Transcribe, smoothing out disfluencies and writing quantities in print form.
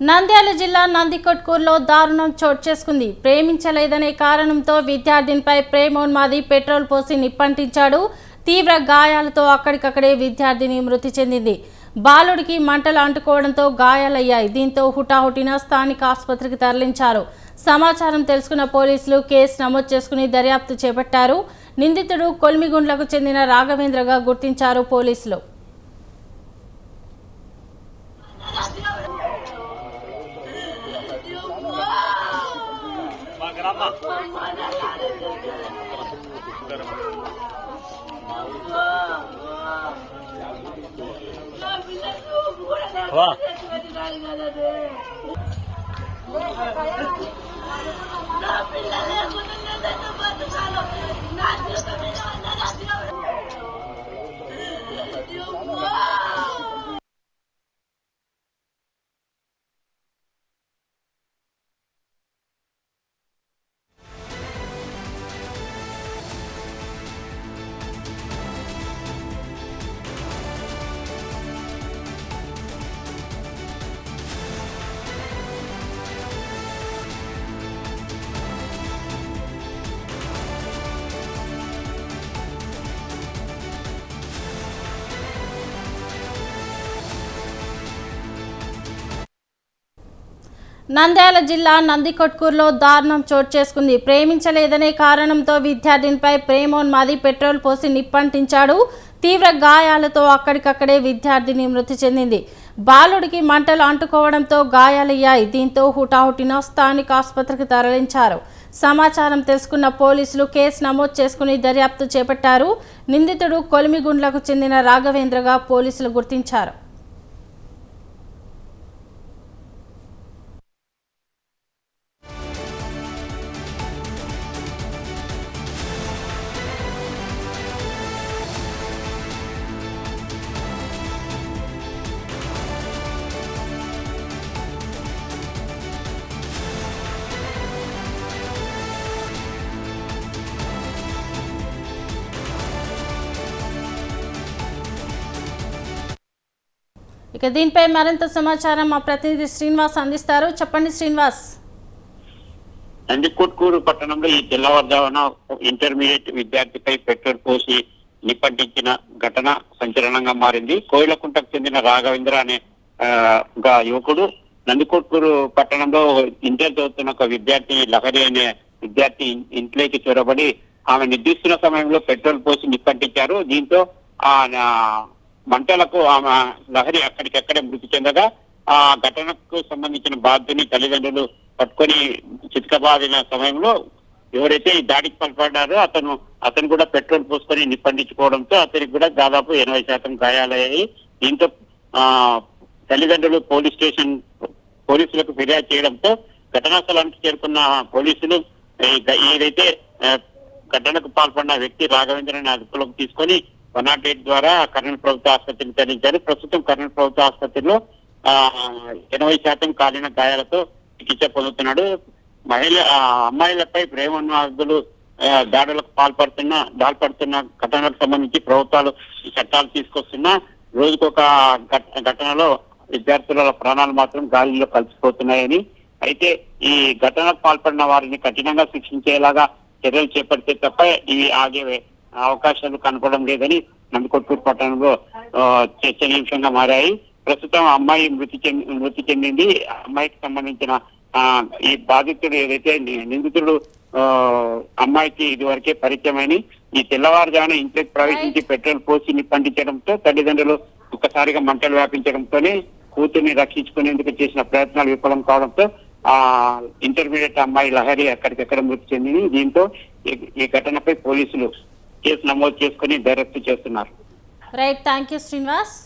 నంద్యాల జిల్లా నందికొట్కూరులో దారుణం చోటు చేసుకుంది. ప్రేమించలేదనే కారణంతో విద్యార్థినిపై ప్రేమోన్మాది పెట్రోల్ పోసి నిప్పంటించాడు. తీవ్ర గాయాలతో అక్కడికక్కడే విద్యార్థిని మృతి చెందింది. బాలుడికి మంటలు అంటుకోవడంతో గాయాలయ్యాయి. దీంతో హుటాహుటిన స్థానిక ఆసుపత్రికి తరలించారు. సమాచారం తెలుసుకున్న పోలీసులు కేసు నమోదు చేసుకుని దర్యాప్తు చేపట్టారు. నిందితుడు కొల్మిగుండ్లకు చెందిన రాఘవేంద్రగా గుర్తించారు పోలీసులు. నంద్యాల జిల్లా నందికొట్కూరులో దారుణం చోటు చేసుకుంది. ప్రేమించలేదనే కారణంతో విద్యార్థినిపై ప్రేమోన్మాది పెట్రోల్ పోసి నిప్పంటించాడు. తీవ్ర గాయాలతో అక్కడికక్కడే విద్యార్థిని మృతి చెందింది. బాలుడికి మంటలు అంటుకోవడంతో గాయాలయ్యాయి. దీంతో హుటాహుటిన స్థానిక ఆసుపత్రికి తరలించారు. సమాచారం తెలుసుకున్న పోలీసులు కేసు నమోదు చేసుకుని దర్యాప్తు చేపట్టారు. నిందితుడు కొలిమిగుండ్లకు చెందిన రాఘవేంద్రగా పోలీసులు గుర్తించారు. ఇక దీనిపై మరింత సమాచారం మా ప్రతినిధి శ్రీనివాస్ అందిస్తారు. చెప్పండి శ్రీనివాస్. నందికొట్కూరు పట్టణంలో ఈ తెల్లవారుజామున ఇంటర్మీడియట్ విద్యార్థిపై పెట్రోల్ పోసి నిప్పంటించిన ఘటన సంచలనంగా మారింది. కోయిలకుంటకు చెందిన రాఘవేంద్ర అనే యువకుడు నందికొట్కూరు పట్టణంలో ఇంటర్ చదువుతున్న ఒక విద్యార్థి లహరి అనే విద్యార్థి ఇంట్లోకి చొరబడి ఆమె నిర్దిస్తున్న సమయంలో పెట్రోల్ పోసి నిప్పంటించారు. దీంతో ఆ మంటలకు ఆమె లహరి అక్కడికక్కడే మృతి చెందగా ఆ ఘటనకు సంబంధించిన బాధ్యుని తల్లిదండ్రులు పట్టుకొని చితకబాదిన సమయంలో ఎవరైతే ఈ దాడికి పాల్పడ్డారో అతను కూడా పెట్రోల్ పోసుకొని నిప్పండించుకోవడంతో అతనికి కూడా దాదాపు 80% గాయాలయ్యాయి. దీంతో తల్లిదండ్రులు పోలీసులకు ఫిర్యాదు చేయడంతో ఘటనా స్థలానికి చేరుకున్న పోలీసులు ఏదైతే ఘటనకు పాల్పడిన వ్యక్తి రాఘవేంద్రని అదుపులోకి తీసుకొని 108 ద్వారా కర్నూలు ప్రభుత్వ ఆసుపత్రికి తరలించారు. ప్రస్తుతం కర్నూలు ప్రభుత్వ ఆసుపత్రిలో 80% కాలిన గాయాలతో చికిత్స పొందుతున్నాడు. అమ్మాయిలపై ప్రేమోన్మాదులు దాడులకు పాల్పడుతున్న ఘటనలకు సంబంధించి ప్రభుత్వాలు చట్టాలు తీసుకొస్తున్నా రోజుకొక ఘటనలో విద్యార్థుల ప్రాణాలు మాత్రం గాలిలో కలిసిపోతున్నాయని, అయితే ఈ ఘటనకు పాల్పడిన వారిని కఠినంగా శిక్షించేలాగా చర్యలు చేపడితే తప్ప ఇవి ఆగే అవకాశాలు కనపడడం లేదని నందికొట్కూరు పట్టణంలో చర్చనీయాంశంగా మారాయి. ప్రస్తుతం అమ్మాయి మృతి చెందింది. అమ్మాయికి సంబంధించిన ఈ బాధితుడు ఏదైతే నిందితుడు అమ్మాయికి ఇదివరకే పరిచయమని ఈ తెల్లవారుజామున ఇంట్లోకి ప్రవేశించి పెట్రోల్ పోసి నిప్పంటించడంతో తల్లిదండ్రులు ఒక్కసారిగా మంటలు వ్యాపించడంతోనే కూతుర్ని రక్షించుకునేందుకు చేసిన ప్రయత్నాలు విఫలం కావడంతో ఇంటర్మీడియట్ అమ్మాయి లహరి అక్కడికక్కడ మృతి చెందింది. దీంతో ఈ ఘటనపై పోలీసులు కేసు నమోదు చేసుకుని దర్యాప్తు చేస్తున్నారు. Right, thank you Srinivas.